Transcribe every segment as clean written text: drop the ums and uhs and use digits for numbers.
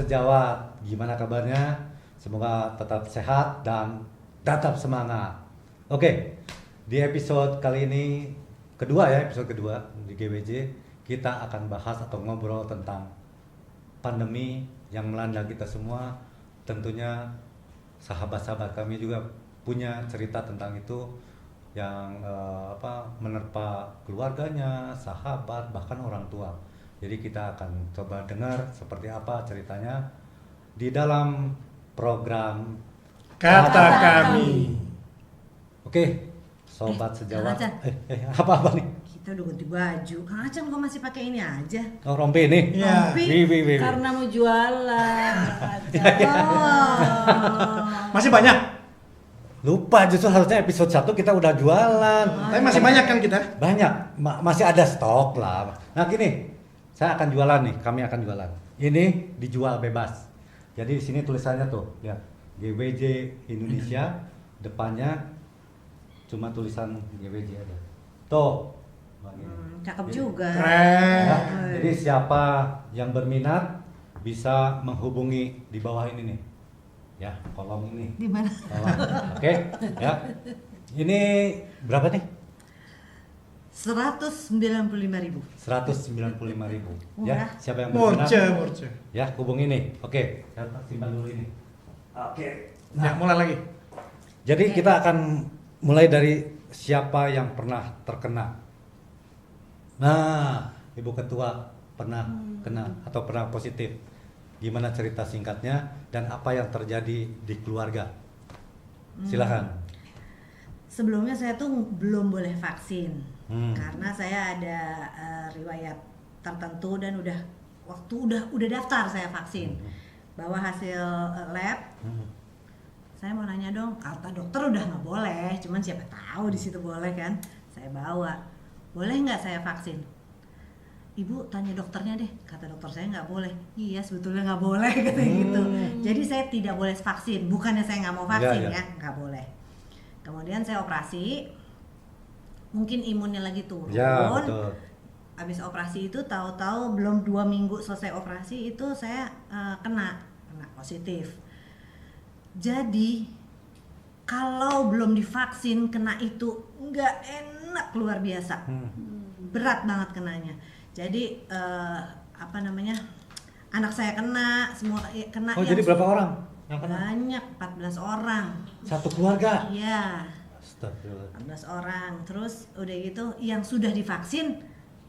sejawat, gimana kabarnya? Semoga tetap sehat dan tetap semangat. Oke, di episode kali ini episode kedua di GWJ, kita akan bahas atau ngobrol tentang pandemi yang melanda kita semua. Tentunya sahabat-sahabat kami juga punya cerita tentang itu yang menerpa keluarganya, sahabat, bahkan orang tua. Jadi kita akan coba dengar seperti apa ceritanya di dalam program Kata Kami. Oke, sobat sejawat. Kang Apa nih? Kita udah ganti baju. Kang Achan kok masih pakai ini aja? Oh, rompi nih. Iya. Rompi? Karena mau jualan. Masih banyak. Lupa, justru harusnya episode 1 kita udah jualan. Tapi masih banyak kan kita? Banyak, masih ada stok lah. Nah gini, saya akan jualan nih, kami akan jualan. Ini dijual bebas. Jadi di sini tulisannya tuh, lihat, GWJ Indonesia, depannya cuma tulisan GWJ ada. Tuh. Cakep juga. Keren. Ya, jadi siapa yang berminat bisa menghubungi di bawah ini nih. Ya, kolom ini. Di mana? Oke, ya. Ini berapa nih? 195.000. 195.000. Ya, Murah. siapa yang berminat? Murce. Ya, hubungi nih. Oke, saya simpan dulu ini. Oke. Ya, mulai lagi. Jadi kita akan mulai dari siapa yang pernah terkena. Nah, Ibu Ketua pernah kena atau pernah positif. Gimana cerita singkatnya dan apa yang terjadi di keluarga? Silakan. Sebelumnya saya tuh belum boleh vaksin karena saya ada riwayat tertentu dan udah daftar saya vaksin. Bawa hasil lab. Saya mau nanya dong, kata dokter udah nggak boleh, cuman siapa tahu di situ boleh kan? Saya bawa, boleh nggak saya vaksin? Ibu tanya dokternya deh, kata dokter saya nggak boleh. Iya sebetulnya nggak boleh katanya gitu. Jadi saya tidak boleh vaksin, bukannya saya nggak mau vaksin ya, nggak boleh. Kemudian saya operasi, mungkin imunnya lagi turun. Ya, betul. Habis operasi itu tahu-tahu belum 2 minggu selesai operasi itu saya kena positif. Jadi kalau belum divaksin kena itu nggak enak luar biasa, berat banget kenanya. Jadi anak saya kena, semua kena. Oh, jadi berapa orang yang kena? Banyak, 14 orang. Satu keluarga? Iya. Astagfirullah. 14 orang. Terus udah gitu yang sudah divaksin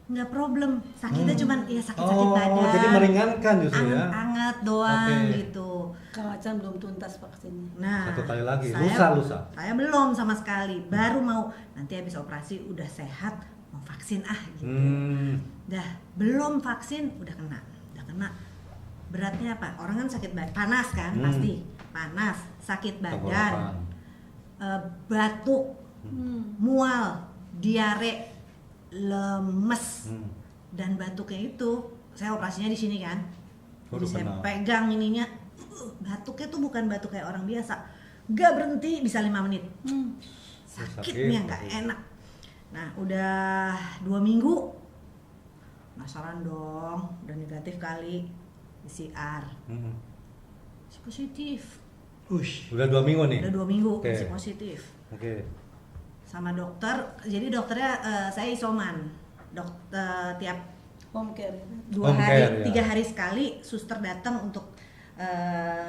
nggak problem, sakitnya cuman ya sakit-sakit badan. Oh, jadi meringankan justru ya? Anget doang gitu. Kang Achan belum tuntas vaksinnya. Nah, Satu kali lagi, saya, lusa. Saya belum sama sekali, baru mau nanti habis operasi udah sehat mau vaksin gitu. Dah belum vaksin udah kena. Beratnya apa? Orang kan sakit badan, panas kan pasti, panas, sakit badan, batuk, mual, diare, lemes, dan batuknya itu saya operasinya di sini kan, jadi saya pegang ininya, batuknya tuh bukan batuk kayak orang biasa, nggak berhenti bisa 5 menit, sakitnya nggak enak. Nah udah 2 minggu, penasaran dong, udah negatif kali, PCR, positif. Udah 2 minggu nih? Udah 2 minggu Okay. masih positif. Oke. Sama dokter, jadi dokternya saya isoman, tiap Home care. 2 Home hari, care, ya. 3 hari sekali suster datang untuk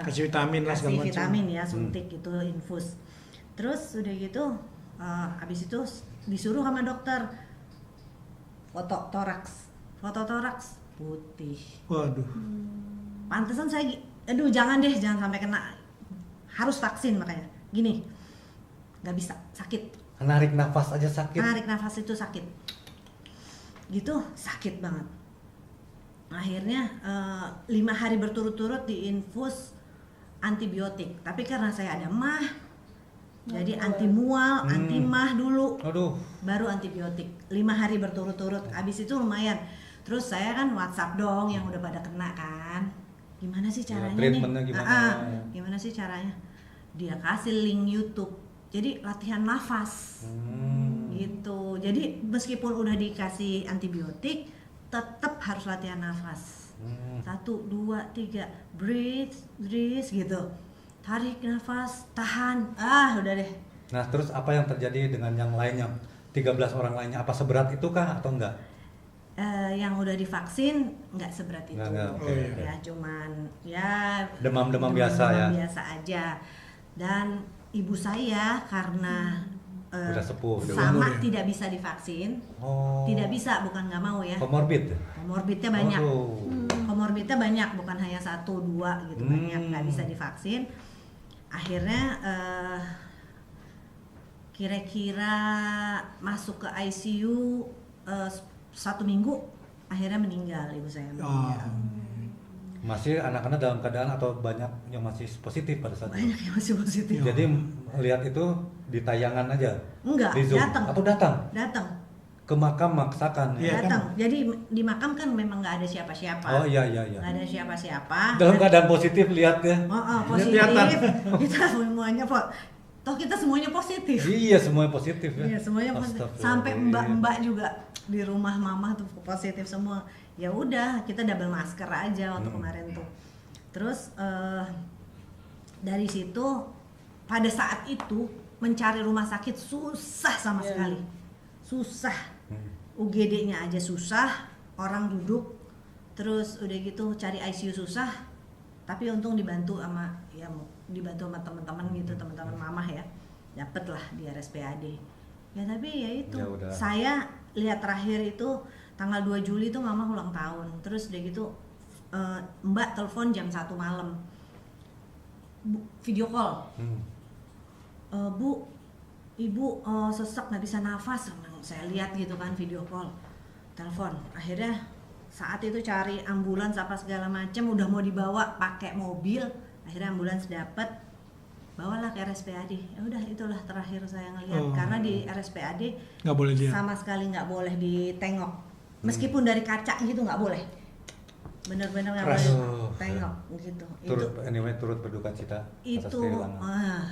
Kasih vitamin lah segala kasih macam. vitamin ya, suntik gitu, infus. Terus udah gitu, habis itu disuruh sama dokter foto toraks putih. Waduh. Pantesan saya, aduh jangan sampai kena, harus vaksin makanya. Gini, nggak bisa, sakit. Narik nafas aja sakit. Narik nafas itu sakit, gitu sakit banget. Akhirnya 5 hari berturut-turut diinfus antibiotik. Tapi karena saya ada mah, jadi anti mual, anti mah dulu. Aduh. Baru antibiotik 5 hari berturut-turut. Abis itu lumayan. Terus saya kan WhatsApp dong yang udah pada kena kan. Gimana sih caranya nih? treatmentnya gimana? Gimana sih caranya? Dia kasih link YouTube. Jadi latihan nafas. Gitu. Jadi meskipun udah dikasih antibiotik, tetap harus latihan nafas. 1, 2, 3, breathe gitu. Tarik nafas, tahan. Udah deh. Nah, terus apa yang terjadi dengan yang lainnya? 13 orang lainnya apa seberat itu kah atau enggak? Yang udah divaksin nggak seberat itu. Nggak, oke, oke. Ya cuman ya Demam-demam biasa ya? biasa aja. Dan ibu saya karena Udah sepuh, udah sama umur ya? tidak bisa divaksin. Oh. Tidak bisa, bukan nggak mau ya. Komorbid. Komorbidnya banyak. Aduh. Komorbidnya banyak, bukan hanya 1, 2 gitu, banyak nggak bisa divaksin. Akhirnya kira-kira masuk ke ICU 1 minggu, akhirnya meninggal ibu saya. Meninggal. Masih anak-anak dalam keadaan atau banyak yang masih positif pada saat itu? Banyak yang masih positif. Jadi lihat itu di tayangan aja? Enggak, Di Zoom? datang. Atau datang? Datang. Ke makam maksakan? Iya, Datang. Jadi di makam kan memang nggak ada siapa-siapa. Oh iya. Nggak ada siapa-siapa. Dalam keadaan positif lihat ya? Positif. Kelihatan. Kita semuanya toh kita semuanya positif. Iya, semuanya positif ya. Iya, semuanya positif. Astagfirullah. Sampai mbak-mbak juga di rumah mama tuh positif semua. Ya udah, kita double masker aja waktu kemarin tuh. Terus dari situ pada saat itu mencari rumah sakit susah sama sekali. Susah. UGD-nya aja susah, orang duduk. Terus udah gitu cari ICU susah. Tapi untung dibantu sama teman-teman gitu, teman-teman mamah ya. Dapet lah di RSPAD. Ya tapi ya itu. Ya udah. Saya lihat terakhir itu tanggal 2 Juli itu mama ulang tahun. Terus udah gitu Mbak telepon jam 1 malam. Video call. Bu, ibu sesek nggak bisa nafas. Saya lihat gitu kan video call, telepon. Akhirnya saat itu cari ambulans apa segala macam, udah mau dibawa pakai mobil. Akhirnya ambulans dapat, bawalah ke RSPAD. Ya udah itulah terakhir saya ngelihat. Karena di RSPAD Nggak boleh lihat. sama sekali nggak boleh ditengok, meskipun dari kaca gitu nggak boleh. Bener-bener nggak Keras. boleh tengok gitu. Turut berduka cita atas Itu kehilangan.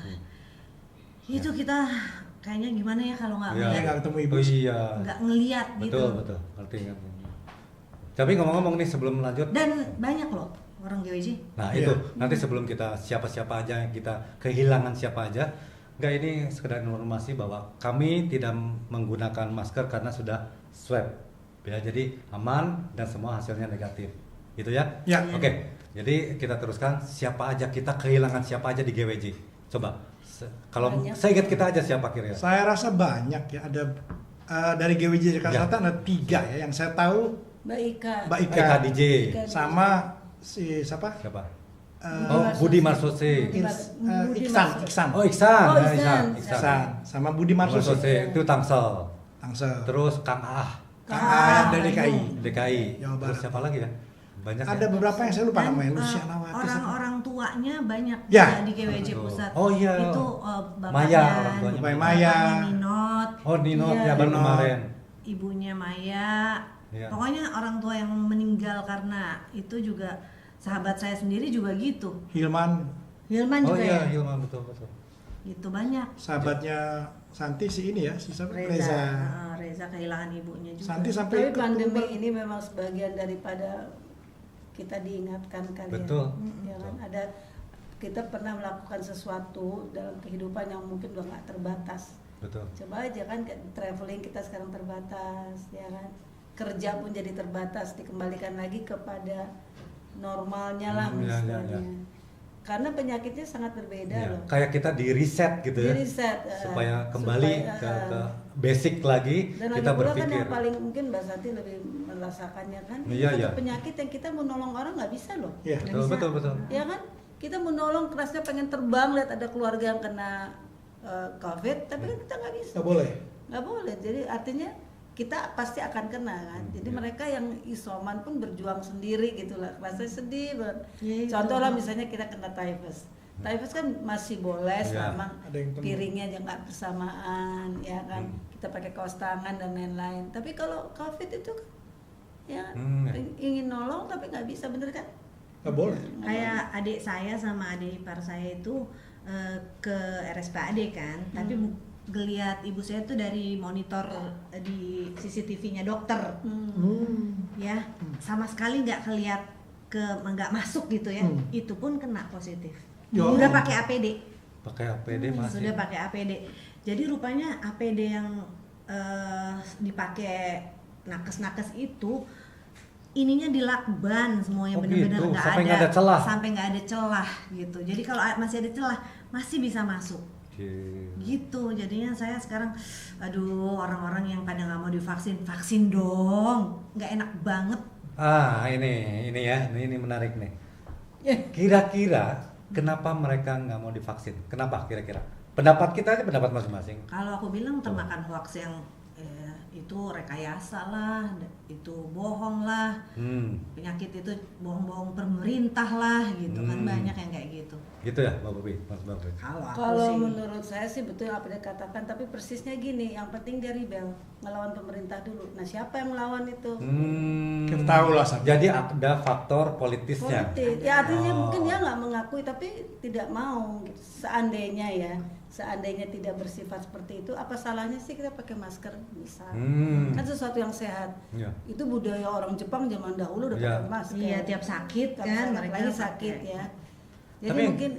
itu kita kayaknya gimana ya kalau nggak Iya. ngeliat, Nggak ketemu ibu. Oh iya. nggak ngeliat gitu. Betul, ngerti. Tapi ngomong-ngomong nih sebelum lanjut, Dan banyak loh orang GWJ. nah Iya. itu nanti sebelum kita siapa-siapa aja yang kita kehilangan siapa aja, enggak, ini sekedar informasi bahwa kami tidak menggunakan masker karena sudah swab ya, jadi aman dan semua hasilnya negatif gitu ya. Ya. Oke, jadi kita teruskan, siapa aja kita kehilangan siapa aja di GWJ, coba kalau Banyak. saya ingat kita aja siapa kira-kira. Saya rasa banyak ya, ada dari GWJ Jakarta Ya. Selatan ada 3 ya yang saya tahu. Mbak Ika. Mbak Ika, Eka DJ sama si siapa? siapa? Eh, Budi Marsose. Budi Iksan. Oh Iksan, Oh, ya, Iksan. Iksan sama Budi Marsose. Marsose itu Tangsel. Tangsel. Terus Kang Ah Kang A dari DKI. DKI. Jawa Barat. Terus siapa lagi ya? Banyak Ada ya? beberapa yang saya lupa Dan, namanya, Luciana Wati. orang-orang tuanya banyak Ya. juga di GWJ Betul. Pusat. Oh iya. Itu Maya, bapaknya, orang tuanya. Bapaknya Maya. Ninot, Oh Nino Iya. ya baru Nino. kemarin. ibunya Maya. Iya. Pokoknya orang tua yang meninggal karena itu juga sahabat saya sendiri juga gitu. Hilman, Hilman Oh juga iya, ya. Hilman betul. Gitu banyak. sahabatnya Santi si ini ya, si siapa? Reza. Reza kehilangan ibunya juga. Santi sampai Tapi ikut pandemi turun. ini memang sebagian daripada kita diingatkan kali Betul. ya. Ya kan? Ada kita pernah melakukan sesuatu dalam kehidupan yang mungkin udah nggak terbatas. Betul. Coba aja kan traveling kita sekarang terbatas, ya kan? Kerja pun jadi terbatas, dikembalikan lagi kepada normalnya lah Ya, ya, istilahnya. ya. Karena penyakitnya sangat berbeda Ya, loh. kayak kita di reset gitu ya. Di reset, supaya kembali supaya, ke basic lagi dan kita lagi pula kan berpikir. yang paling mungkin Mbak Santi lebih merasakannya kan, Iya, satu iya. penyakit yang kita mau nolong orang nggak bisa loh. Iya. Nggak Betul, bisa. betul. Ya kan, kita mau nolong kerasnya pengen terbang lihat ada keluarga yang kena COVID, tapi kan kita nggak bisa. Nggak boleh. Nggak boleh. Jadi artinya kita pasti akan kena kan. Jadi Iya. mereka yang isoman pun berjuang sendiri gitu lah. Rasanya sedih banget. Ya, itu. Contoh lah misalnya kita kena typhus. Typhus kan masih boleh Iya. selama Ada yang penuh. piringnya aja nggak bersamaan, ya kan. Kita pakai kaos tangan dan lain-lain. Tapi kalau COVID itu kan, ya kan, Ya. ingin nolong tapi nggak bisa, bener kan? Nggak boleh. Kayak adik saya sama adik ipar saya itu ke RSPAD kan, tapi ngeliat ibu saya tuh dari monitor di CCTV-nya dokter, ya sama sekali nggak nggak masuk gitu ya, itu pun kena positif. Ya. Udah pakai APD, Pakai APD masih. sudah pakai APD. Jadi rupanya APD yang dipakai nakes-nakes itu ininya dilakban semuanya, Oh benar-benar gitu, nggak sampai nggak ada celah. sampai nggak ada celah gitu. Jadi kalau masih ada celah masih bisa masuk gitu. Jadinya saya sekarang aduh, orang-orang yang pada nggak mau divaksin, vaksin dong, nggak enak banget. Ini ya, ini menarik nih. Kira-kira kenapa mereka nggak mau divaksin? Kenapa kira-kira? Pendapat kita aja, pendapat masing-masing. Kalau aku bilang termakan hoax yang itu rekayasa lah, itu bohong lah, penyakit itu bohong-bohong pemerintah lah gitu kan, banyak yang kayak gitu. Gitu ya, Mbak Bobi, Mas Bobi. Kalau aku Kalau sih menurut saya sih betul apa dia katakan, tapi persisnya gini, yang penting dia rebel, ngelawan pemerintah dulu. Nah, siapa yang melawan itu? Kita tahu lah. Jadi ada faktor politisnya. Politik. Ya artinya Oh. mungkin dia nggak mengakui tapi tidak mau. Gitu. Seandainya tidak bersifat seperti itu, apa salahnya sih kita pakai masker misal? Kan sesuatu yang sehat. Ya. Itu budaya orang Jepang zaman dahulu udah Ya. pakai masker. iya, tiap sakit kan mereka lagi pakai. sakit ya. Jadi Tapi- mungkin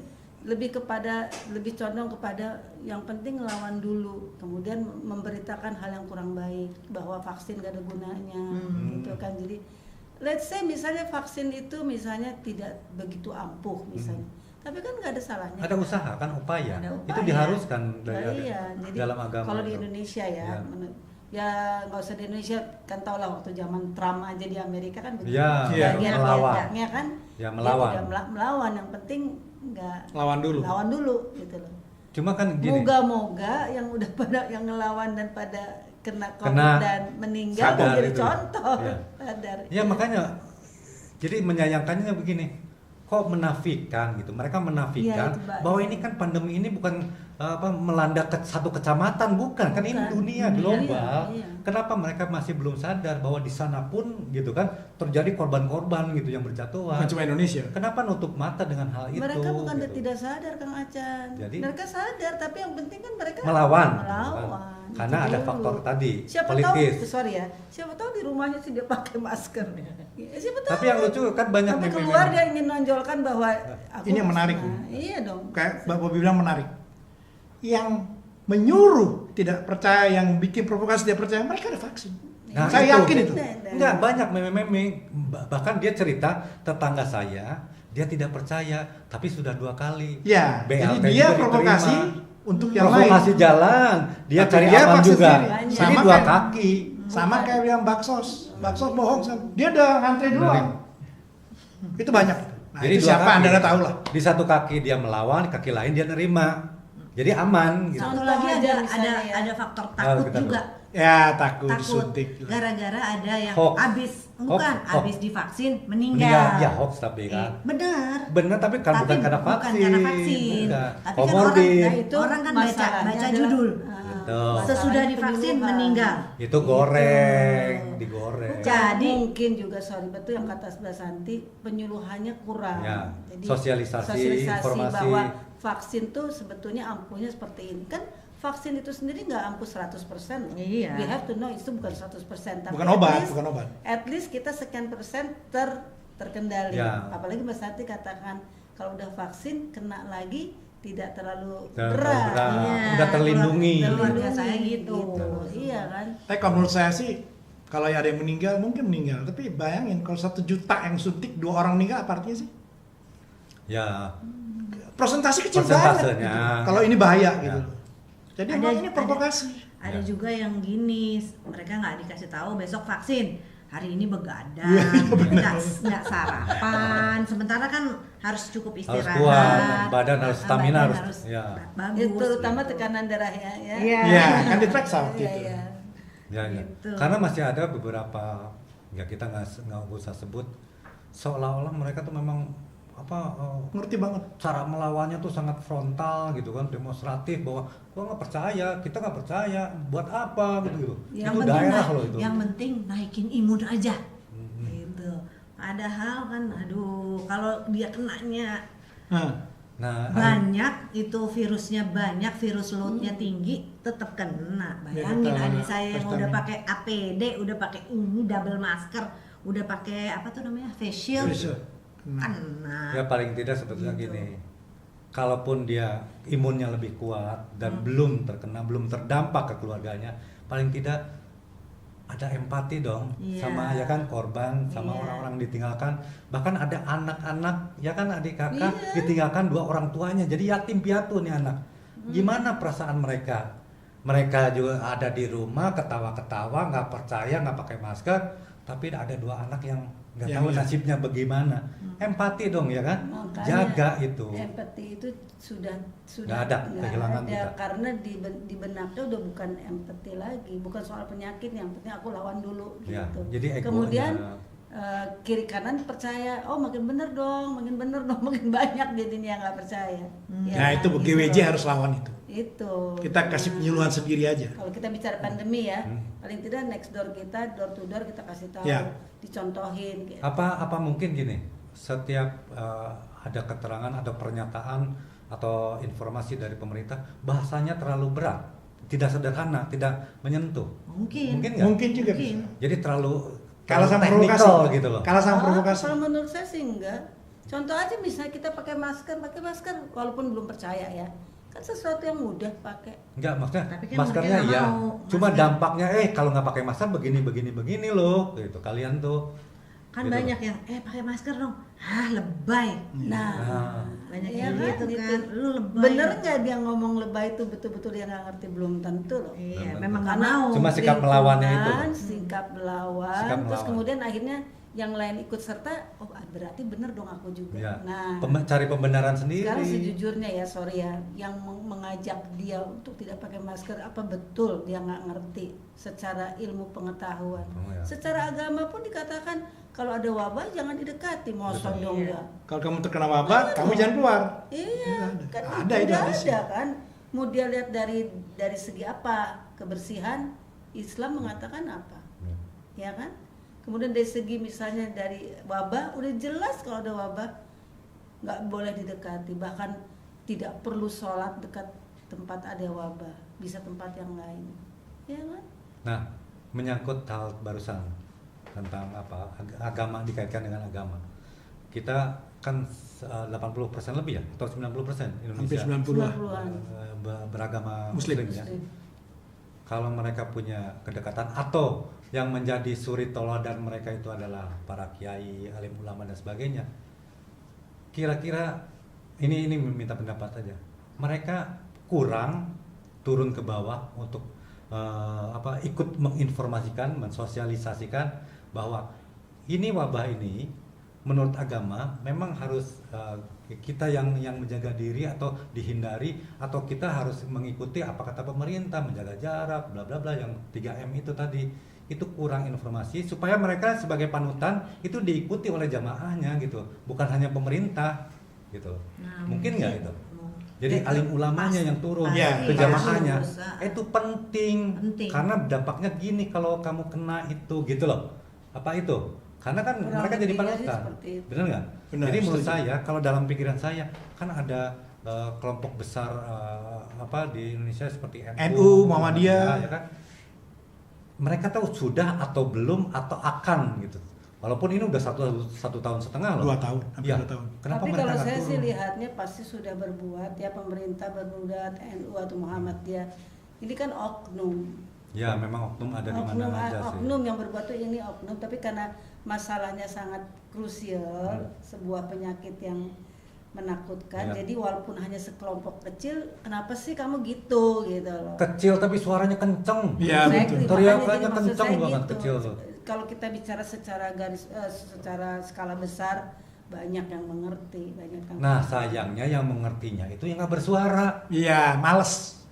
lebih condong kepada yang penting ngelawan dulu, kemudian memberitakan hal yang kurang baik bahwa vaksin gak ada gunanya, gitu kan. Jadi let's say misalnya vaksin itu misalnya tidak begitu ampuh misalnya, tapi kan nggak ada salahnya. Ada usaha kan, upaya. Ada Itu upaya. diharuskan Nah, iya. Jadi dalam agama. kalau di itu. Indonesia ya, Ya. ya nggak usah di Indonesia, kan tau lah waktu zaman Trump aja di Amerika kan begitu. Ya, Bagian melawan. pihaknya kan Ya, dia melawan. tidak melawan, yang penting nggak Lawan dulu. lawan dulu gitu loh. Cuma kan gini. Moga-moga yang udah pada yang ngelawan dan pada kena COVID Kena dan meninggal sadar menjadi itu. contoh. Ya. Sadar. Ya makanya, jadi menyayangkannya begini, kok menafikan gitu. Mereka menafikan Iya, itu, Mbak. bahwa ini kan pandemi ini bukan melanda satu kecamatan, bukan kan, ini Bukan. dunia Dunia, global. iya. Kenapa mereka masih belum sadar bahwa di sana pun gitu kan terjadi korban-korban gitu yang berjatuhan. Bukan cuma Indonesia. Kenapa nutup mata dengan hal itu? Mereka bukan gitu. tidak sadar, Kang Acan. Jadi- Mereka sadar, tapi yang penting kan mereka Melawan. Melawan. Karena Itu ada dulu. faktor tadi, Siapa politis. tahu, sorry ya, siapa tahu di rumahnya sih dia pakai masker. Ya, siapa tahu. Tapi yang lucu kan banyak Tapi meme-meme. keluar dia ingin nonjolkan bahwa aku Ini yang menarik. Nah, iya dong. Kayak Mbak Bobi bilang menarik. Yang menyuruh tidak percaya, yang bikin provokasi tidak percaya, mereka ada vaksin. Nah, Saya itu. yakin itu. Enggak, banyak meme-meme. Bahkan dia cerita tetangga saya, dia tidak percaya, tapi sudah 2 kali. Ya, jadi BLT dia juga provokasi diterima. untuk yang Provokasi lain. jalan, dia Tapi cari dia aman vaksin juga. sendiri. Jadi Sama 2 kayak- kaki. Sama kayak yang baksos bohong. Dia udah ngantri duluan. Itu banyak. Nah, Jadi itu 2 siapa kaki. Anda nggak tahu lah. Di satu kaki dia melawan, di kaki lain dia nerima. Jadi aman gitu. satu Contoh lagi aja ada misalnya ya. ada faktor Oh, takut kita juga. Ya takut Takut disuntik. gara-gara ada yang Hoax. bukan Hoax. abis divaksin Meninggal. meninggal. Ya hoax tapi kan. Benar. Benar tapi kan bukan karena bukan vaksin. karena vaksin. Bukan. Tapi kan orang, Comorbid. nah itu orang kan baca masalahnya adalah, judul. Betul. Sesudah divaksin penyuluhan. meninggal. Itu goreng, digoreng. Jadi- mungkin juga sorry betul yang kata sebelah Santi, penyuluhannya kurang. Ya, sosialisasi, informasi. bahwa vaksin tuh sebetulnya ampuhnya seperti ini. Kan vaksin itu sendiri nggak ampuh 100%. loh. Iya. We have to know itu bukan 100%. Tapi Bukan at obat, least- bukan obat. At least kita sekian persen terkendali. Ya. Apalagi Mbak Santi katakan kalau udah vaksin kena lagi tidak terlalu Terlalu berat. berat. Iya, Udah terlindungi. keluarga saya gitu. Iya kan? Tapi kalau menurut saya sih, kalau ada yang meninggal mungkin meninggal. Tapi bayangin kalau 1 juta yang suntik 2 orang meninggal, apa artinya sih? Ya, Persentase kecil Persentasenya. banget. Gitu. Kalau ini bahaya Ya. gitu. Jadi Ada- emang ini ada- provokasi. Ada Ya. juga yang gini, mereka nggak dikasih tahu besok vaksin. Hari ini begadang, Iya, nggak sarapan. Sementara kan harus cukup harus istirahat. kuat, badan harus stamina badan harus, ya. bagus. Ya, terutama gitu. tekanan darahnya ya. Iya. Iya, kan diperiksa waktu Iya, itu. iya. Ya, ya. Gitu. Karena masih ada beberapa, ya kita nggak usah sebut, seolah-olah mereka tuh memang Ngerti banget. cara melawannya tuh sangat frontal gitu kan, demonstratif bahwa gua nggak percaya, kita nggak percaya, buat apa gitu. Yang Itu penting daerah loh itu. yang penting naikin imun aja. Mhm. Gitu. Padahal kan, aduh, kalau dia kenanya Nah, Nah, banyak itu virusnya, banyak virus loadnya tinggi, tetap kena. Bayangin Ya, adik saya yang pesta udah nih. pakai APD, udah pakai ini double masker, udah pakai apa tuh namanya face shield, Bisa. Nah, kena. ya paling tidak sebetulnya Gitu. gini, kalaupun dia imunnya lebih kuat dan belum terkena, belum terdampak ke keluarganya, paling tidak ada empati dong Iya. sama ya kan korban, sama Iya. orang-orang ditinggalkan, bahkan ada anak-anak ya kan adik kakak Iya. ditinggalkan dua orang tuanya, jadi yatim piatu nih anak. Gimana perasaan mereka? Mereka juga ada di rumah ketawa-ketawa, nggak percaya, nggak pakai masker, tapi ada dua anak yang nggak Yang tahu lihat. nasibnya bagaimana. Empati dong ya kan, Makanya jaga itu. empati itu sudah Nggak ada, nggak kehilangan ada, kita. karena di benaknya udah bukan empati lagi, bukan soal penyakit, yang penting aku lawan dulu Ya, gitu. jadi egonya- Kemudian kiri kanan percaya, oh makin bener dong, makin banyak jadinya yang nggak percaya. Ya nah kan? itu Gitu GWJ loh. harus lawan itu. Itu. Kita kasih Nah, penyuluhan sendiri aja. kalau kita bicara pandemi ya, Hmm. paling tidak next door kita, door to door kita kasih tahu, Ya. dicontohin. Gitu. apa mungkin gini, setiap ada keterangan, ada pernyataan atau informasi dari pemerintah, bahasanya terlalu berat, tidak sederhana, tidak menyentuh. Mungkin. Mungkin nggak? Mungkin juga Mungkin. bisa. Jadi terlalu Kalah sama technical provokasi gitu loh. Kalah sama provokasi. Kalau menurut saya sih enggak. Contoh aja misalnya kita pakai masker walaupun belum percaya ya. Kan sesuatu yang mudah pakai. Enggak, maksudnya Tapi kan maskernya mereka nggak iya. mau. Cuma Masker. dampaknya kalau nggak pakai masker begini loh, gitu. Kalian tuh Kan gitu banyak loh. yang pakai masker dong. Lebay. Nah, Nah. Banyak iya yang gitu kan. Lu lebay. Bener nggak dia ngomong lebay itu betul-betul dia nggak ngerti, belum tentu loh. Iya, Belum memang tentu. nggak mau. Cuma sikap melawannya itu. Lingkungan, sikap melawan, Sikap terus melawan. kemudian akhirnya yang lain ikut serta, oh berarti bener dong aku juga. Ya. Nah, Cari pembenaran sendiri. sekarang sejujurnya ya, sorry ya, yang mengajak dia untuk tidak pakai masker, apa betul dia nggak ngerti secara ilmu pengetahuan. Oh, ya. Secara agama pun dikatakan kalau ada wabah jangan didekati, mosok Betul. dong Iya. ya. Kalau kamu terkena wabah, kamu jangan keluar. Iya, kan Ada itu udah hadisnya. ada kan. Mau dia lihat dari segi apa kebersihan, Islam mengatakan apa, ya kan? Kemudian dari segi misalnya dari wabah, udah jelas kalau ada wabah nggak boleh didekati, bahkan tidak perlu sholat dekat tempat ada wabah, bisa tempat yang lain, ya kan? Nah, menyangkut hal barusan tentang agama, dikaitkan dengan agama. Kita kan 80% lebih ya, atau 90% Hampir Indonesia 90-an. 90-an. Beragama Muslim. Muslim ya. Kalau mereka punya kedekatan atau yang menjadi suri toladan mereka itu adalah para kiai, alim ulama dan sebagainya. Kira-kira ini minta pendapat aja. Mereka kurang turun ke bawah untuk ikut menginformasikan, mensosialisasikan bahwa ini wabah ini menurut agama memang harus kita yang menjaga diri atau dihindari, atau kita harus mengikuti apa kata pemerintah, menjaga jarak, bla bla bla, yang 3M itu tadi. Itu kurang informasi supaya mereka sebagai panutan itu diikuti oleh jamaahnya gitu, bukan hanya pemerintah gitu. Nah, Mungkin nggak itu? mungkin. Jadi alim ulamanya yang turun Ya, ke pasti. jamaahnya Harus, itu penting, Penting. karena dampaknya gini kalau kamu kena itu gitu loh. Apa itu? Karena kan Kurang mereka jadi lebihnya sih panutan, seperti itu. benar nggak? Benar, Jadi menurut setuju. saya kalau dalam pikiran saya kan ada kelompok besar di Indonesia seperti NU, Muhammadiyah. ya kan? Mereka tahu sudah atau belum atau akan gitu. Walaupun ini udah satu tahun setengah loh. 2 tahun, hampir Ya. 2 tahun. Kenapa Tapi mereka kalau nggak saya sih turun? lihatnya pasti sudah berbuat ya, pemerintah berbuat, NU atau Muhammadiyah. Ini kan oknum. Ya memang oknum ada di mana aja sih. Oknum yang berbuat tuh ini oknum, tapi karena masalahnya sangat krusial, sebuah penyakit yang menakutkan. Ya. Jadi walaupun hanya sekelompok kecil, kenapa sih kamu gitu loh. Kecil tapi suaranya kenceng. Iya, Exactly, betul. Teriakannya makanya jadi maksud kencang saya banget, kecil tuh. Kalau kita bicara secara skala besar, banyak yang mengerti, banyak yang Nah sayangnya yang mengertinya itu yang nggak bersuara. Iya, males.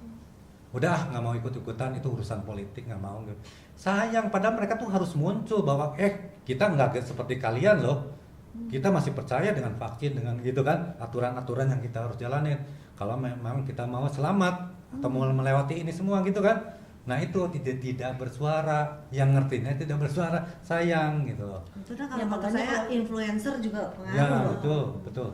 Udah nggak mau ikut-ikutan, itu urusan politik, nggak mau gitu. Sayang, padahal mereka tuh harus muncul bahwa kita nggak seperti kalian loh. Kita masih percaya dengan vaksin, dengan gitu kan, aturan-aturan yang kita harus jalanin. Kalau memang kita mau selamat atau mau melewati ini semua gitu kan. Nah itu tidak bersuara, yang ngertinya tidak bersuara, sayang gitu loh. Itu dah Ya, kalau kata makanya saya kalau- influencer juga pengaruh Ya loh. betul.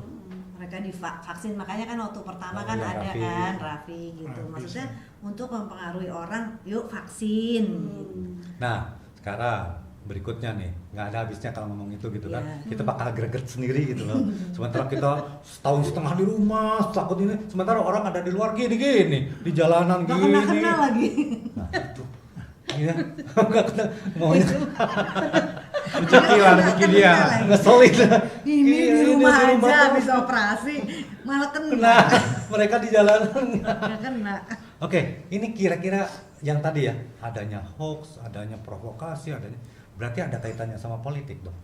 mereka divaksin, makanya kan waktu pertama Oh, kan iya, ada Raffi. kan Raffi gitu. Raffi, Maksudnya sih. untuk mempengaruhi orang, yuk vaksin. Gitu. Nah, sekarang berikutnya nih, nggak ada habisnya kalau ngomong itu gitu kan. Iya. Kita bakal greget sendiri gitu loh. Sementara kita setahun setengah di rumah, takut ini. Sementara orang ada di luar gini, di jalanan Gak gini. kena lagi. Nah, itu. Iya, nggak kena. Maunya Rezeki lah, rezeki dia. ngeselin. Ini Iya, di rumah aja tuh. habis operasi malah kena. Nah, mereka di jalanan. Gak kena. Oke, ini kira-kira yang tadi ya, adanya hoax, adanya provokasi, adanya berarti ada kaitannya sama politik dong.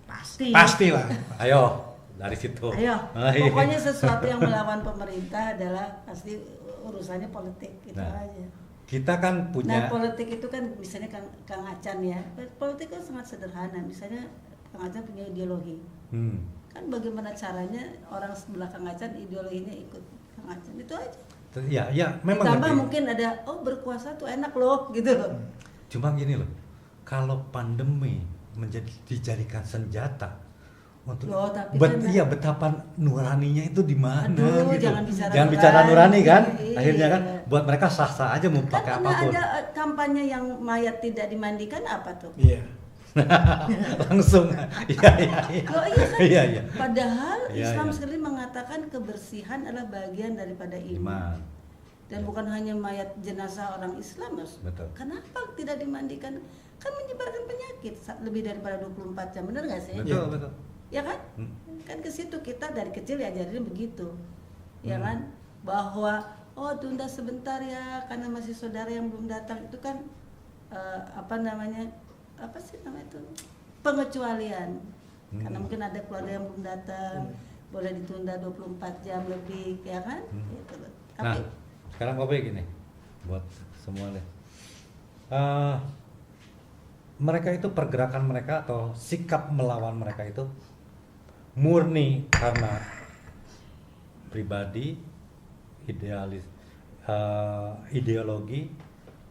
Pasti. Pasti lah. Ayo dari situ. Ayo. Ah, iya. Pokoknya sesuatu yang melawan pemerintah adalah pasti urusannya politik itu Nah, aja. kita kan Nah, punya politik itu kan misalnya Kang Acan ya. Politik kan sangat sederhana. Misalnya Kang Acan punya ideologi. Kan bagaimana caranya orang sebelah Kang Acan ideologinya ikut Kang Acan. Itu aja. ya memang Ditambah ngerti. mungkin ada berkuasa tuh enak loh gitu loh. Cuma gini loh, kalau pandemi dijadikan senjata untuk Loh, tapi kan- iya betapa nuraninya itu di mana Aduh, gitu. jangan bicara bicara nurani kan. Iya. Akhirnya kan buat mereka sah-sah aja mau Kan pakai pernah apapun. ada kampanye yang mayat tidak dimandikan apa tuh? Iya. Langsung. Iya iya iya. Loh, iya kan? Iya iya. Padahal Iya, Islam iya. sekali mengatakan kebersihan adalah bagian daripada iman. Iman. Dan bukan hanya mayat jenazah orang Islam, Mas. Betul. Kenapa tidak dimandikan? Kan menyebarkan penyakit lebih daripada 24 jam, benar nggak sih? Betul betul. Ya kan? Hmm. Kan ke situ kita dari kecil diajarin begitu. Ya Hmm. kan? Bahwa tunda sebentar ya karena masih saudara yang belum datang itu kan apa namanya? Apa sih namanya itu? Pengecualian. Hmm. Karena mungkin ada keluarga yang belum datang, boleh ditunda 24 jam lebih, ya kan? Gitu loh. Nah, Tapi sekarang Kopi gini buat semua deh. Mereka itu pergerakan mereka atau sikap melawan mereka itu murni karena pribadi, ideologi,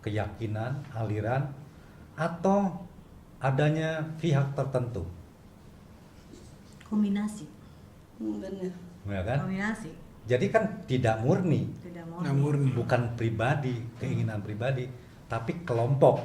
keyakinan, aliran, atau adanya pihak tertentu, Kombinasi. bener. ya kan? Kombinasi. Jadi kan tidak murni, Tidak Nggak murni. murni. bukan pribadi, keinginan pribadi, tapi kelompok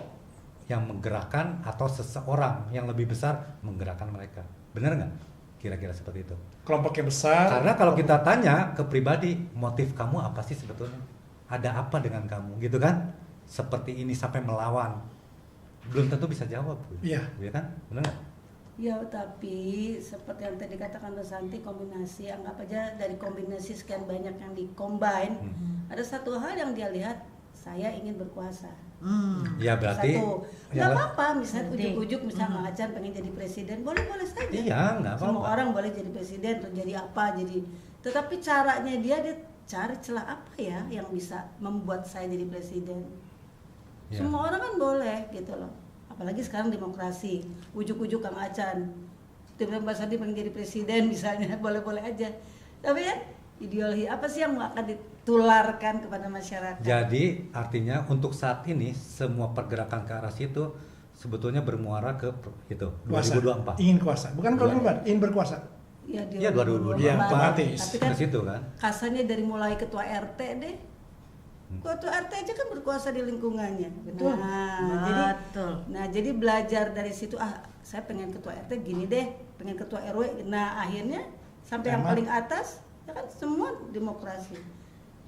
yang menggerakkan atau seseorang yang lebih besar menggerakkan mereka. Benar nggak? Kira-kira seperti itu. Kelompoknya besar. Karena kalau kita tanya ke pribadi, motif kamu apa sih sebetulnya? Ada apa dengan kamu, gitu kan? Seperti ini sampai melawan, belum tentu bisa jawab, Iya. ya kan? Benar nggak? Ya, tapi seperti yang tadi katakan Santi, kombinasi, anggap aja dari kombinasi sekian banyak yang dikombine, ada satu hal yang dia lihat, saya ingin berkuasa. Ya berarti. Satu, ya, nggak apa-apa, misalnya Penting. ujuk-ujuk, misalnya Kang Acan pengen jadi presiden, boleh-boleh saja. Iya, nggak apa-apa. Semua orang boleh jadi presiden atau jadi apa, tetapi caranya dia cari celah apa ya yang bisa membuat saya jadi presiden. Ya. Semua orang kan boleh gitu loh. Apalagi sekarang demokrasi, ujuk-ujuk Kang Acan, tiba-tiba Mbak Sandi pengen jadi presiden misalnya, boleh-boleh aja. Tapi ya ideologi apa sih yang akan ditularkan kepada masyarakat? Jadi artinya untuk saat ini semua pergerakan ke arah situ sebetulnya bermuara ke itu Kuasa. 2024. Ingin kuasa. Bukan kalau Iya. berubah, ingin berkuasa. Ya, Iya, 2024. Iya, Tapi otomatis. kan Ke situ kan. kasarnya dari mulai ketua RT deh. Ketua RT aja kan berkuasa di lingkungannya. Betul. Betul. Jadi belajar dari situ, saya pengen ketua RT gini deh, pengen ketua RW. Nah, akhirnya sampai yang Tamat. paling atas, ya kan semua demokrasi.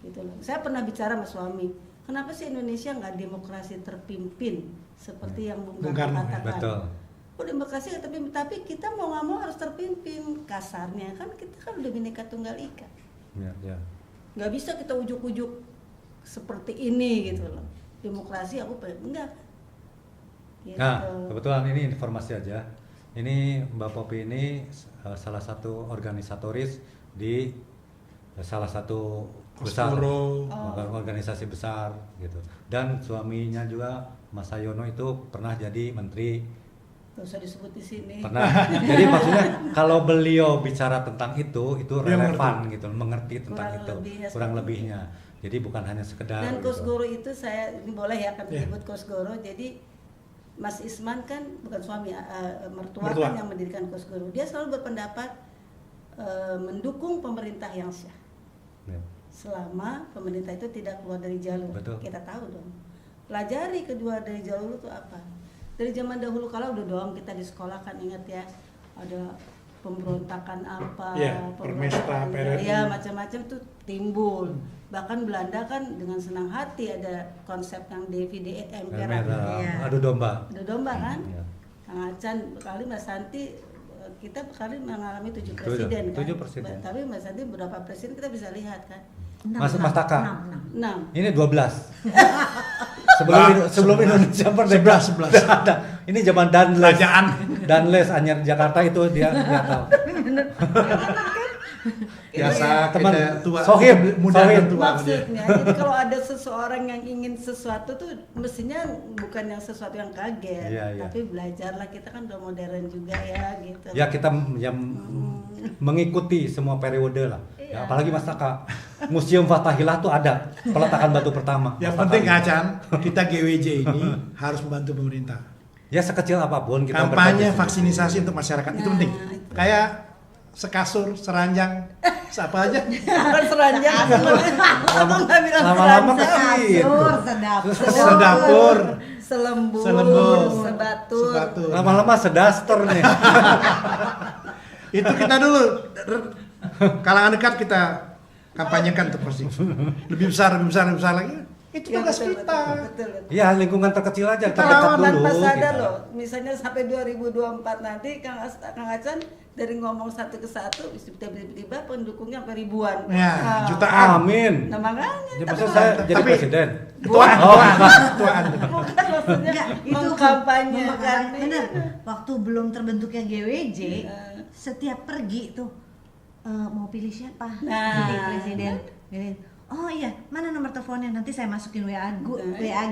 Gitu loh. Saya pernah bicara sama suami, kenapa sih Indonesia nggak demokrasi terpimpin seperti yang Bung Bung Karno Karno, ya. katakan? Betul. Demokrasi terpimpin, tapi kita mau nggak mau harus terpimpin. Kasarnya kan kita kan udah Bhinneka Tunggal Ika. Ya, ya. Nggak bisa kita ujuk-ujuk seperti ini gitu loh. Demokrasi aku pengen enggak. Gitu. Nah, kebetulan ini informasi aja. Ini Mbak Popi ini salah satu organisatoris di salah satu besar Kosgoro. organisasi besar gitu. Dan suaminya juga Mas Sayono itu pernah jadi menteri. Nggak usah disebut di sini. Pernah. Jadi maksudnya kalau beliau bicara tentang itu Dia relevan gitu, mengerti tentang Kurang itu, lebihnya kurang seperti lebihnya. Jadi bukan hanya sekedar. Dan gitu. Kosgoro itu saya ini boleh ya akan Iya. disebut Kosgoro. Jadi Mas Isman kan bukan suami, mertua Mertua. kan yang mendirikan Kosgoro. Dia selalu berpendapat mendukung pemerintah yang sah. Ya. Selama pemerintah itu tidak keluar dari jalur. Betul. Kita tahu dong. Pelajari kedua dari jalur itu apa. Dari zaman dahulu kala udah dong kita di sekolah kan ingat ya, ada pemberontakan apa, Iya, Permesta, PRRI. ya macam-macam tuh timbul. Bahkan Belanda kan dengan senang hati ada konsep yang DVD Emperor, Iya. Adu domba. ada domba kan. Ya. Kang Acan kali Mbak Santi, kita kali mengalami 7 Tujuh, presiden kan. 7 presiden. Tapi Mbak Santi beberapa presiden kita bisa lihat kan. Mas Taka. 6. Ini 12. sebelum Indonesia merdeka. 11. Ada. Ini zaman Danles. Kerajaan. Danles Anyar Jakarta itu dia tahu. Biasa teman kita tua, Sohib, muda Sohib. dan tua. Maksudnya, jadi kalau ada seseorang yang ingin sesuatu tuh mestinya bukan yang sesuatu yang kaget, Iya, iya. tapi belajarlah, kita kan udah modern juga ya gitu. Ya kita yang mengikuti semua periode lah. Ya, Iya. apalagi Mas Taka. Museum Fathahilah tuh ada peletakan batu pertama. Yang Mas penting Taka. Acan, kita GWJ ini harus membantu pemerintah. Ya sekecil apapun kita Kampanye berbagi. vaksinisasi untuk masyarakat itu Nah, penting. itu. Kayak sekasur, seranjang, apa aja. Seranjang, apa nggak bilang Lama-lama seranjang? gitu. Sedapur. Sedapur. Selembur, Selembur. sebatur. Sebatur. Lama-lama sedaster nih. Itu kita dulu kalangan dekat kita kampanyekan tuh pasti. Lebih besar lagi. Itu Ya, tugas betul, kita. betul, betul. Ya lingkungan terkecil aja Kita terdekat lawan dulu. Tanpa sadar gitu. loh, misalnya sampai 2024 nanti Kang Acan dari ngomong satu ke satu, tiba-tiba pendukungnya sampai ribuan. Ya, Nah, jutaan. Amin. Nah makanya. Ya, tapi maksud kalau- saya jadi tapi- presiden. Ketuaan, Oh. ketuaan. bukan maksudnya Enggak, itu mengkampanye kan. benar. Waktu belum terbentuknya GWJ, Eh. setiap pergi tuh mau pilih siapa? Nah. Pilih presiden. Pilih. Oh iya, mana nomor teleponnya? Nanti saya masukin WAG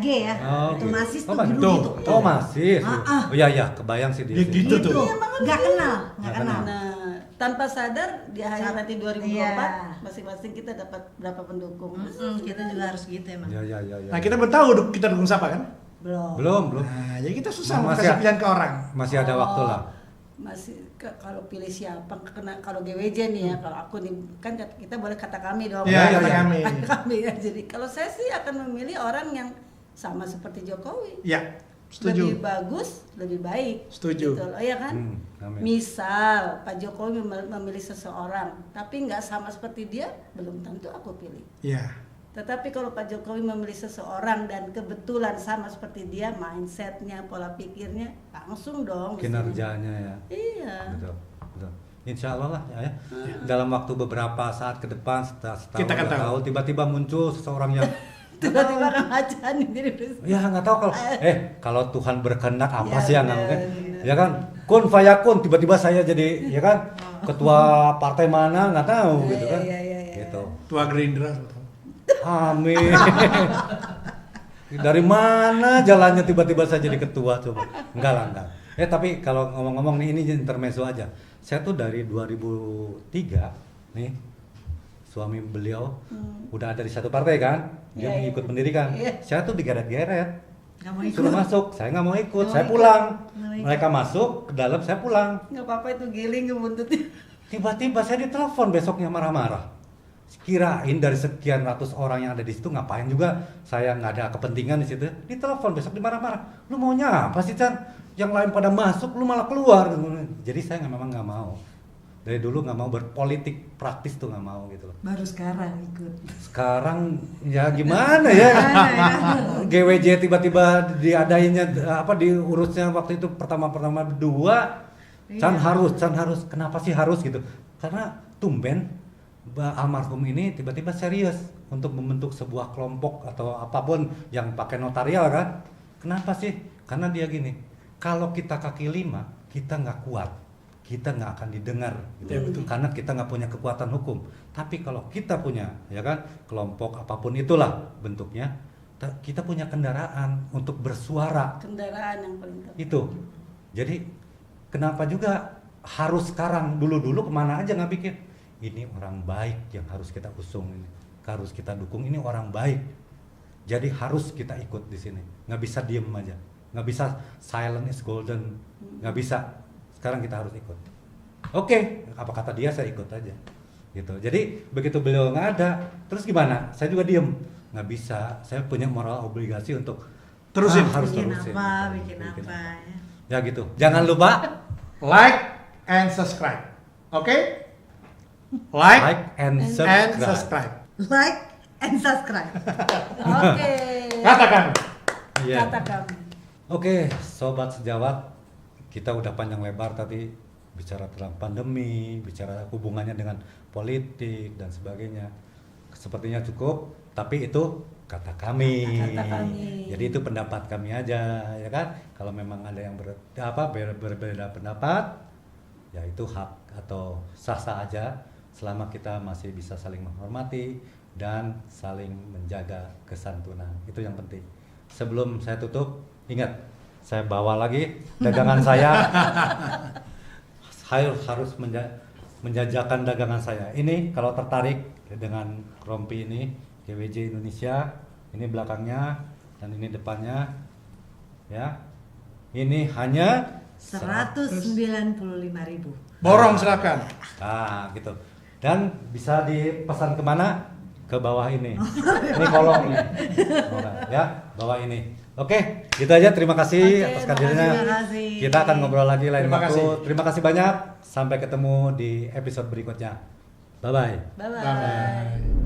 ya. Oh, Itu gitu. masih Oh, tuh dulu tuh. gitu. Oh masih. Ah. Oh iya iya, kebayang sih dia. Ya, sih. gitu Itu tuh. nggak kenal, nggak Nggak kenal. kenal. Nah, tanpa sadar di akhir nanti 2024 Iya. masing-masing kita dapat berapa pendukung. Kita juga harus gitu emang. Ya ya ya. Nah, kita belum tahu kita dukung siapa kan? Belum. belum. Nah, jadi kita susah Masih kasih ya. pilihan ke orang. Masih ada waktu lah. Masih kalau pilih siapa kalau GWJ nih ya, kalau aku nih kan kita boleh kata kami dong. Iya, kata kami. Kata kami ya. Jadi kalau saya sih akan memilih orang yang sama seperti Jokowi. Ya, Lebih setuju. bagus, lebih baik. Setuju. Gitu loh, ya kan? Amin. Misal Pak Jokowi memilih seseorang, tapi nggak sama seperti dia, belum tentu aku pilih. Ya. Tetapi kalau Pak Jokowi memilih seseorang dan kebetulan sama seperti dia, mindsetnya, pola pikirnya, langsung dong. mestinya. Kinerjanya ya. Iya. Betul. Betul. Insya Allah lah ya. Dalam waktu beberapa saat ke depan setahun Kita akan 2 tahu. tahun tiba-tiba muncul seseorang yang Tiba-tiba Kang Acan jadi presiden. ya nggak tahu kalau Tuhan berkehendak apa Ya, sih yang nggak benar, mungkin benar. ya kan kun fayakun tiba-tiba saya jadi ya kan ketua partai mana nggak tahu gitu kan Iya. gitu Tua Gerindra. amin dari mana jalannya tiba-tiba saya jadi ketua coba enggak tapi kalau ngomong-ngomong nih ini intermezzo aja saya tuh dari 2003 nih suami beliau udah ada di satu partai kan dia Iya, iya. ikut mendirikan Iya. saya tuh digeret-geret Nggak mau ikut. suruh masuk, saya nggak mau ikut, Nggak mau saya ikut. pulang. Nggak mau ikut. Mereka masuk ke dalam, saya pulang. Nggak apa-apa itu giling ke buntutnya. Tiba-tiba saya ditelepon besoknya marah-marah. Kirain dari sekian ratus orang yang ada di situ ngapain juga saya nggak ada kepentingan di situ. Ditelepon besok dimarah-marah. Lu maunya apa sih Chan? Yang lain pada masuk, lu malah keluar. Jadi saya memang nggak mau. Dari dulu nggak mau berpolitik praktis tuh nggak mau gitu loh. Baru sekarang ikut. Sekarang ya gimana ya? GWJ tiba-tiba diadainnya apa diurusnya waktu itu pertama dua Chan harus kenapa sih harus gitu karena tumben almarhum ini tiba-tiba serius untuk membentuk sebuah kelompok atau apapun yang pakai notarial kan kenapa sih karena dia gini kalau kita kaki lima kita nggak kuat kita nggak akan didengar gitu. Ya, betul. Karena kita nggak punya kekuatan hukum tapi kalau kita punya ya kan kelompok apapun itulah bentuknya kita punya kendaraan untuk bersuara Kendaraan yang paling tepat. itu jadi kenapa juga harus sekarang dulu kemana aja nggak pikir ini orang baik yang harus kita usung ini harus kita dukung ini orang baik jadi harus kita ikut di sini nggak bisa diem aja nggak bisa silent is golden nggak bisa sekarang kita harus ikut Oke, apa kata dia saya ikut aja gitu. Jadi begitu beliau nggak ada, terus gimana? Saya juga diem, nggak bisa. Saya punya moral obligasi untuk Terusin. harus bikin terusin. apa, gitu. bikin apa ya. Ya gitu. Jangan lupa Like and subscribe. Oke? Like, like and and subscribe. subscribe. Like and subscribe. Oke. Katakan. Iya. Kata kami. Oke, sobat sejawat, kita udah panjang lebar tadi bicara tentang pandemi, bicara hubungannya dengan politik dan sebagainya. Sepertinya cukup, tapi itu kata kami. Kata kami. Jadi itu pendapat kami aja, ya kan? Kalau memang ada yang berbeda pendapat, ya itu hak atau sah-sah aja selama kita masih bisa saling menghormati dan saling menjaga kesantunan. Itu yang penting. Sebelum saya tutup, ingat, saya bawa lagi dagangan saya. Harus menjajakan dagangan saya. Ini kalau tertarik dengan rompi ini, GWJ Indonesia, ini belakangnya dan ini depannya, ya. Ini hanya 195.000. Borong silakan. Nah, gitu. Dan bisa dipesan kemana? Ke bawah ini. Ini kolom nih. Ya, bawah ini. Oke, gitu aja. Terima kasih Oke, atas kehadirannya. terima kasih. Kita akan ngobrol lagi lain Terima waktu. kasih. Terima kasih banyak. Sampai ketemu di episode berikutnya. Bye bye. Bye bye. Bye.